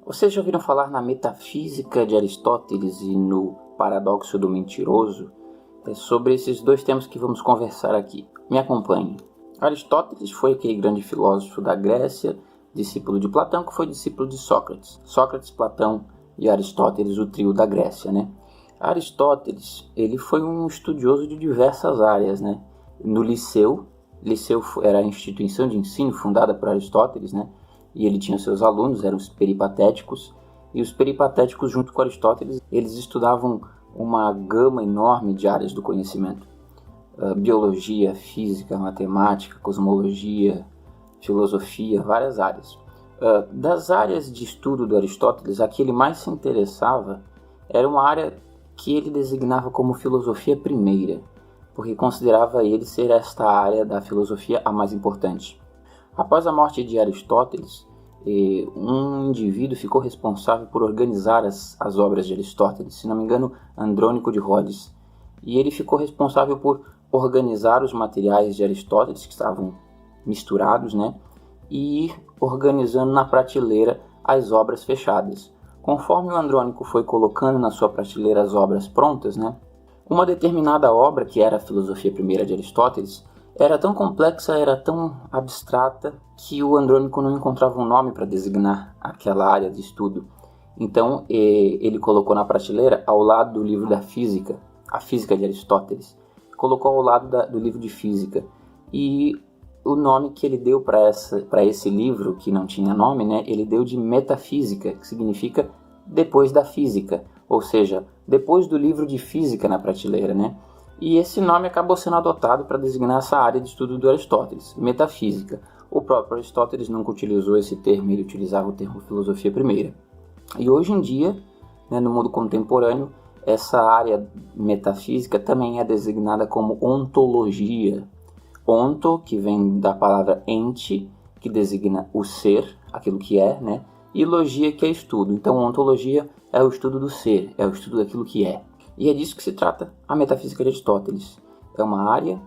Vocês já ouviram falar na metafísica de Aristóteles e no paradoxo do mentiroso? É sobre esses dois temas que vamos conversar aqui. Me acompanhe. Aristóteles foi aquele grande filósofo da Grécia, discípulo de Platão, que foi discípulo de Sócrates. Sócrates, Platão e Aristóteles, o trio da Grécia, né? Aristóteles, ele foi um estudioso de diversas áreas, né? No Liceu era a instituição de ensino fundada por Aristóteles, né? E ele tinha seus alunos, eram os peripatéticos, e os peripatéticos, junto com Aristóteles, eles estudavam uma gama enorme de áreas do conhecimento. Biologia, física, matemática, cosmologia, filosofia, várias áreas. Das áreas de estudo do Aristóteles, a que ele mais se interessava era uma área que ele designava como filosofia primeira, porque considerava ele ser esta área da filosofia a mais importante. Após a morte de Aristóteles, um indivíduo ficou responsável por organizar as obras de Aristóteles, se não me engano, Andrônico de Rhodes. E ele ficou responsável por organizar os materiais de Aristóteles, que estavam misturados, né? E ir organizando na prateleira as obras fechadas. Conforme o Andrônico foi colocando na sua prateleira as obras prontas, né? Uma determinada obra, que era a Filosofia Primeira de Aristóteles, era tão complexa, era tão abstrata, que o Andrônico não encontrava um nome para designar aquela área de estudo. Então, ele colocou na prateleira, ao lado do livro da Física, a Física de Aristóteles. Colocou ao lado do livro de Física. E o nome que ele deu para esse livro, que não tinha nome, né, ele deu de Metafísica, que significa depois da Física. Ou seja, depois do livro de Física na prateleira, né? E esse nome acabou sendo adotado para designar essa área de estudo do Aristóteles, metafísica. O próprio Aristóteles nunca utilizou esse termo, ele utilizava o termo filosofia primeira. E hoje em dia, né, no mundo contemporâneo, essa área metafísica também é designada como ontologia. Onto, que vem da palavra ente, que designa o ser, aquilo que é, né? E logia, que é estudo. Então, ontologia é o estudo do ser, é o estudo daquilo que é. E é disso que se trata a metafísica de Aristóteles. É uma área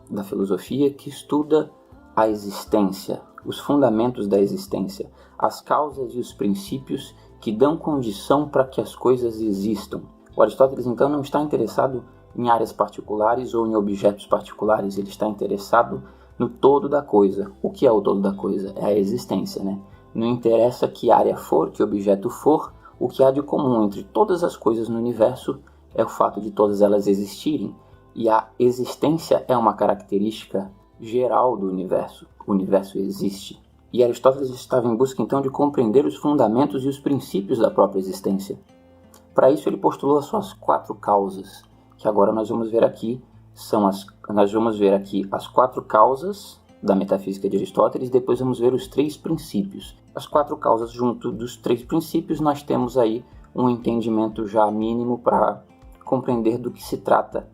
da filosofia que estuda a existência, os fundamentos da existência, as causas e os princípios que dão condição para que as coisas existam. O Aristóteles, então, não está interessado em áreas particulares ou em objetos particulares, ele está interessado no todo da coisa. O que é o todo da coisa? É a existência, né? Não interessa que área for, que objeto for, o que há de comum entre todas as coisas no universo é o fato de todas elas existirem, e a existência é uma característica geral do universo. O universo existe. E Aristóteles estava em busca então de compreender os fundamentos e os princípios da própria existência. Para isso ele postulou as suas 4 causas, que agora nós vamos ver aqui. Nós vamos ver aqui as 4 causas da metafísica de Aristóteles, depois vamos ver os 3 princípios. As 4 causas junto dos 3 princípios, nós temos aí um entendimento já mínimo para compreender do que se trata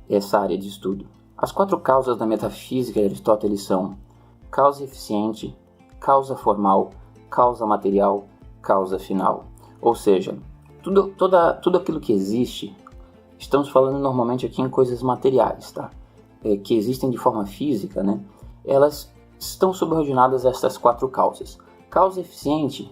essa área de estudo. As 4 causas da metafísica de Aristóteles são causa eficiente, causa formal, causa material, causa final. Ou seja, tudo aquilo que existe, estamos falando normalmente aqui em coisas materiais, tá? Que existem de forma física, né? Elas estão subordinadas a estas 4 causas. Causa eficiente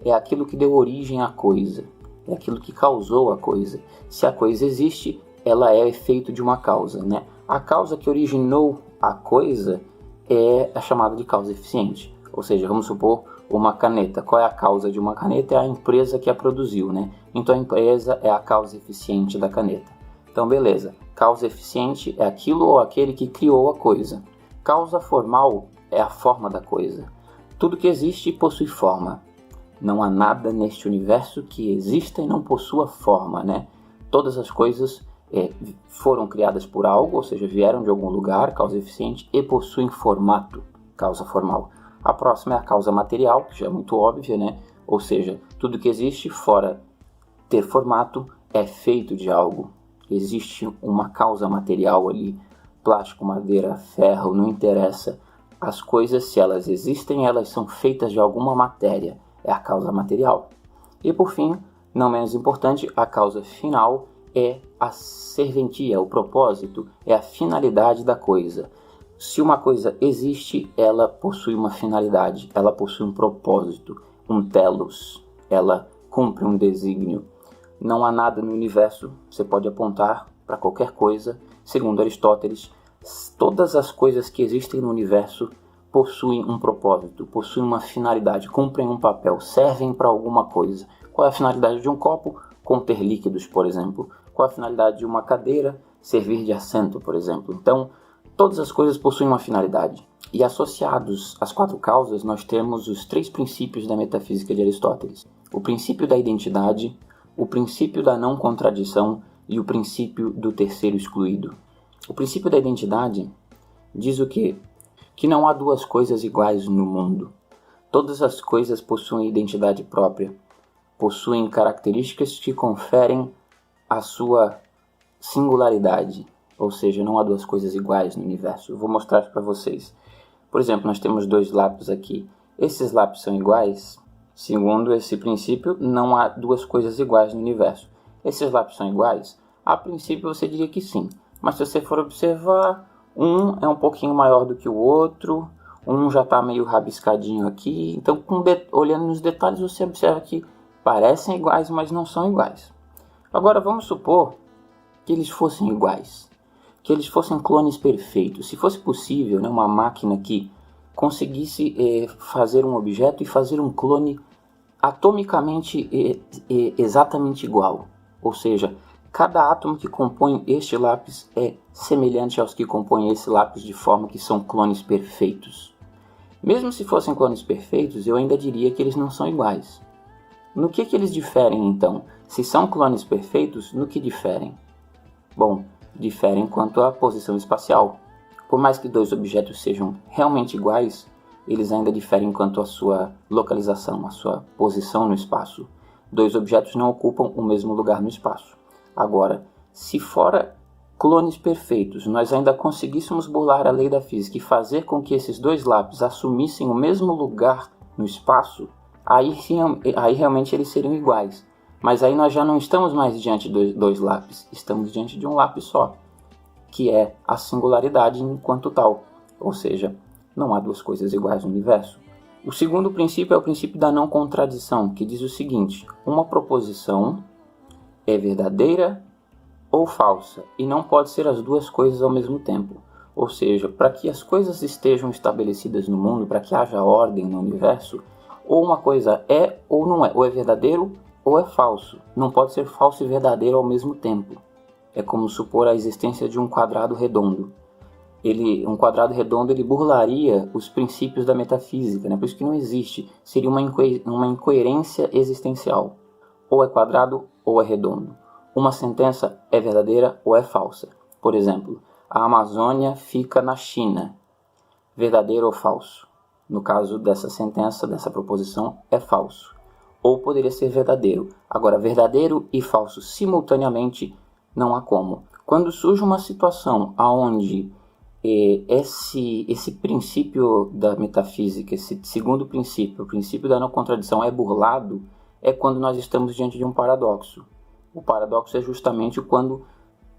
é aquilo que deu origem à coisa. É aquilo que causou a coisa. Se a coisa existe, ela é efeito de uma causa, né? A causa que originou a coisa é a chamada de causa eficiente. Ou seja, vamos supor uma caneta. Qual é a causa de uma caneta? É a empresa que a produziu, né? Então a empresa é a causa eficiente da caneta. Então beleza, causa eficiente é aquilo ou aquele que criou a coisa. Causa formal é a forma da coisa. Tudo que existe possui forma. Não há nada neste universo que exista e não possua forma, né? Todas as coisas foram criadas por algo, ou seja, vieram de algum lugar, causa eficiente, e possuem formato, causa formal. A próxima é a causa material, que já é muito óbvia, né? Ou seja, tudo que existe, fora ter formato, é feito de algo. Existe uma causa material ali, plástico, madeira, ferro, não interessa. As coisas, se elas existem, elas são feitas de alguma matéria. É a causa material. E por fim, não menos importante, a causa final é a serventia, o propósito, é a finalidade da coisa. Se uma coisa existe, ela possui uma finalidade, ela possui um propósito, um telos. ela cumpre um desígnio. Não há nada no universo, você pode apontar para qualquer coisa. Segundo Aristóteles, todas as coisas que existem no universo possuem um propósito, possuem uma finalidade, cumprem um papel, servem para alguma coisa. Qual é a finalidade de um copo? Conter líquidos, por exemplo. Qual é a finalidade de uma cadeira? Servir de assento, por exemplo. Então, todas as coisas possuem uma finalidade. E associados às 4 causas, nós temos os 3 princípios da metafísica de Aristóteles. O princípio da identidade, o princípio da não contradição e o princípio do terceiro excluído. O princípio da identidade diz o quê? Que não há 2 coisas iguais no mundo. Todas as coisas possuem identidade própria, possuem características que conferem a sua singularidade, ou seja, não há 2 coisas iguais no universo. Eu vou mostrar para vocês. Por exemplo, nós temos 2 lápis aqui. Esses lápis são iguais? Segundo esse princípio, não há 2 coisas iguais no universo. Esses lápis são iguais? A princípio você diria que sim, mas se você for observar, um é um pouquinho maior do que o outro, um já está meio rabiscadinho aqui, então olhando nos detalhes você observa que parecem iguais, mas não são iguais. Agora vamos supor que eles fossem iguais, que eles fossem clones perfeitos. Se fosse possível, uma máquina que conseguisse fazer um objeto e fazer um clone atomicamente exatamente igual, ou seja, cada átomo que compõe este lápis é semelhante aos que compõem esse lápis, de forma que são clones perfeitos. Mesmo se fossem clones perfeitos, eu ainda diria que eles não são iguais. No que eles diferem, então? Se são clones perfeitos, no que diferem? Bom, diferem quanto à posição espacial. Por mais que 2 objetos sejam realmente iguais, eles ainda diferem quanto à sua localização, à sua posição no espaço. 2 objetos não ocupam o mesmo lugar no espaço. Agora, se fora clones perfeitos, nós ainda conseguíssemos burlar a lei da física e fazer com que esses 2 lápis assumissem o mesmo lugar no espaço, aí realmente eles seriam iguais. Mas aí nós já não estamos mais diante de 2 lápis, estamos diante de um lápis só, que é a singularidade enquanto tal, ou seja, não há 2 coisas iguais no universo. O segundo princípio é o princípio da não contradição, que diz o seguinte: uma proposição é verdadeira ou falsa, e não pode ser as 2 coisas ao mesmo tempo. Ou seja, para que as coisas estejam estabelecidas no mundo, para que haja ordem no universo, ou uma coisa é ou não é, ou é verdadeiro ou é falso. Não pode ser falso e verdadeiro ao mesmo tempo. É como supor a existência de um quadrado redondo. Um quadrado redondo ele burlaria os princípios da metafísica, por isso que não existe. Seria uma incoerência existencial. Ou é quadrado ou é redondo. Uma sentença é verdadeira ou é falsa. Por exemplo, a Amazônia fica na China. Verdadeiro ou falso? No caso dessa sentença, dessa proposição, é falso. Ou poderia ser verdadeiro. Agora, verdadeiro e falso simultaneamente não há como. Quando surge uma situação onde esse princípio da metafísica, esse segundo princípio, o princípio da não contradição, é burlado, é quando nós estamos diante de um paradoxo. O paradoxo é justamente quando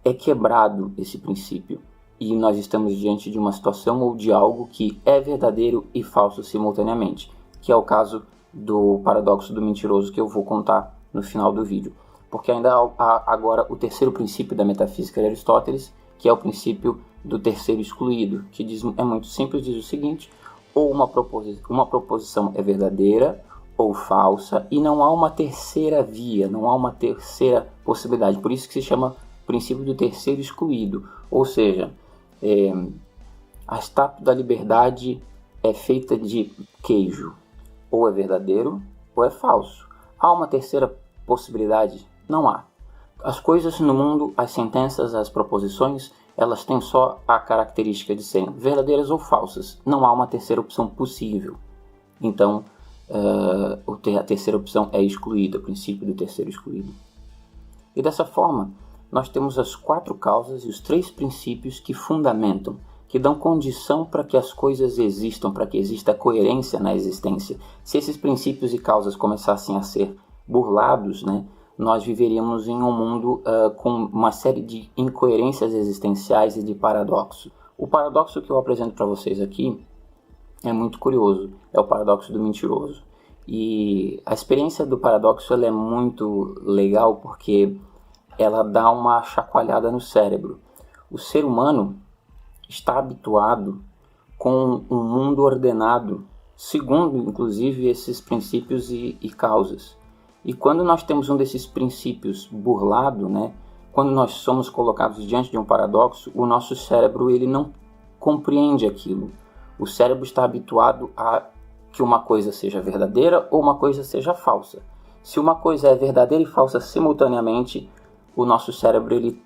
é quebrado esse princípio e nós estamos diante de uma situação ou de algo que é verdadeiro e falso simultaneamente, que é o caso do paradoxo do mentiroso, que eu vou contar no final do vídeo. Porque ainda há agora o terceiro princípio da metafísica de Aristóteles, que é o princípio do terceiro excluído, que é muito simples, diz o seguinte: ou uma proposição é verdadeira ou falsa, e não há uma terceira via, não há uma terceira possibilidade. Por isso que se chama princípio do terceiro excluído. Ou seja, a estátua da liberdade é feita de queijo. Ou é verdadeiro ou é falso. Há uma terceira possibilidade? Não há. As coisas no mundo, as sentenças, as proposições, elas têm só a característica de serem verdadeiras ou falsas. Não há uma terceira opção possível. Então, a terceira opção é excluída, o princípio do terceiro excluído. E dessa forma, nós temos as 4 causas e os 3 princípios que fundamentam, que dão condição para que as coisas existam, para que exista coerência na existência. Se esses princípios e causas começassem a ser burlados, nós viveríamos em um mundo com uma série de incoerências existenciais e de paradoxos. O paradoxo que eu apresento para vocês aqui é muito curioso, é o paradoxo do mentiroso. E a experiência do paradoxo ela é muito legal porque ela dá uma chacoalhada no cérebro. O ser humano está habituado com um mundo ordenado, segundo inclusive esses princípios e causas. E quando nós temos um desses princípios burlado, né, quando nós somos colocados diante de um paradoxo, o nosso cérebro ele não compreende aquilo. O cérebro está habituado a que uma coisa seja verdadeira ou uma coisa seja falsa. Se uma coisa é verdadeira e falsa simultaneamente, o nosso cérebro ele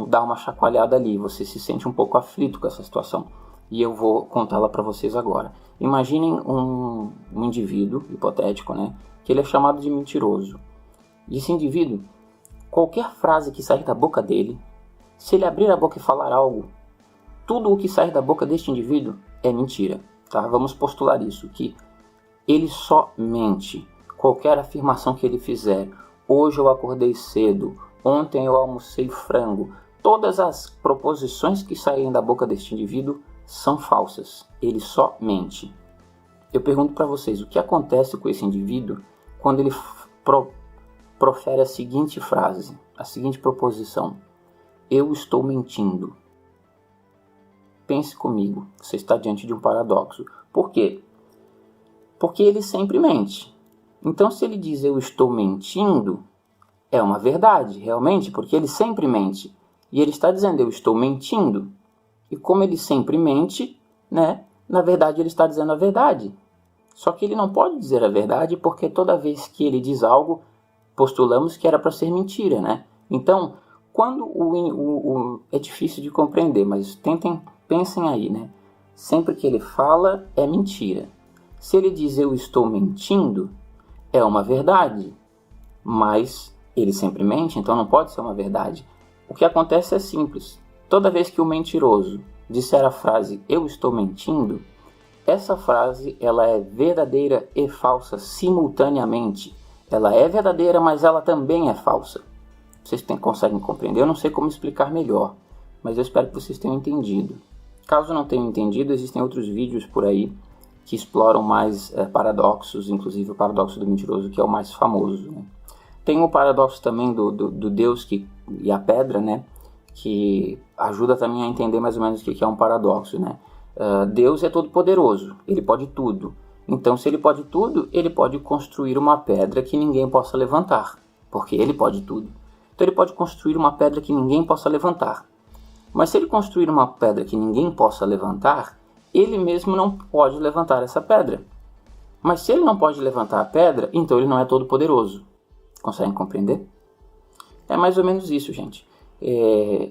dá uma chacoalhada ali, você se sente um pouco aflito com essa situação. E eu vou contá-la para vocês agora. Imaginem um indivíduo hipotético, né, que ele é chamado de mentiroso. E esse indivíduo, qualquer frase que sair da boca dele, se ele abrir a boca e falar algo, tudo o que sair da boca deste indivíduo é mentira. Tá? Vamos postular isso, que ele só mente. Qualquer afirmação que ele fizer, hoje eu acordei cedo, ontem eu almocei frango, todas as proposições que saírem da boca deste indivíduo são falsas. Ele só mente. Eu pergunto para vocês, o que acontece com esse indivíduo quando ele profere a seguinte frase, a seguinte proposição: eu estou mentindo. Pense comigo, você está diante de um paradoxo. Por quê? Porque ele sempre mente. Então, se ele diz eu estou mentindo, é uma verdade, realmente, porque ele sempre mente. E ele está dizendo eu estou mentindo. E como ele sempre mente, né, na verdade ele está dizendo a verdade. Só que ele não pode dizer a verdade porque toda vez que ele diz algo, postulamos que era para ser mentira, né? Então, quando é difícil de compreender, mas pensem aí, né? Sempre que ele fala, é mentira. Se ele diz eu estou mentindo, é uma verdade. Mas ele sempre mente, então não pode ser uma verdade. O que acontece é simples. Toda vez que o mentiroso disser a frase eu estou mentindo, essa frase ela é verdadeira e falsa simultaneamente. Ela é verdadeira, mas ela também é falsa. Vocês conseguem compreender? Eu não sei como explicar melhor, mas eu espero que vocês tenham entendido. Caso não tenham entendido, existem outros vídeos por aí que exploram mais paradoxos, inclusive o paradoxo do mentiroso, que é o mais famoso, né? Tem o paradoxo também do Deus e a pedra, né? Que ajuda também a entender mais ou menos o que é um paradoxo, né? Deus é todo poderoso, ele pode tudo. Então, se ele pode tudo, ele pode construir uma pedra que ninguém possa levantar, porque ele pode tudo. Então, ele pode construir uma pedra que ninguém possa levantar. Mas se ele construir uma pedra que ninguém possa levantar, ele mesmo não pode levantar essa pedra. Mas se ele não pode levantar a pedra, então ele não é todo poderoso. Conseguem compreender? É mais ou menos isso, gente.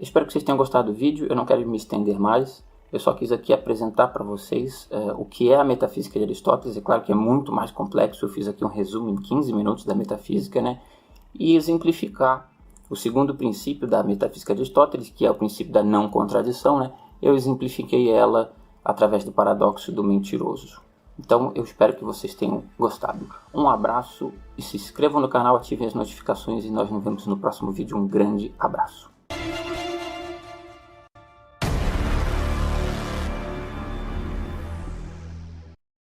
Espero que vocês tenham gostado do vídeo. Eu não quero me estender mais. Eu só quis aqui apresentar para vocês o que é a metafísica de Aristóteles. É claro que é muito mais complexo. Eu fiz aqui um resumo em 15 minutos da metafísica, né? E exemplificar o segundo princípio da metafísica de Aristóteles, que é o princípio da não contradição, né? Eu exemplifiquei ela através do paradoxo do mentiroso. Então eu espero que vocês tenham gostado. Um abraço e se inscrevam no canal, ativem as notificações e nós nos vemos no próximo vídeo. Um grande abraço.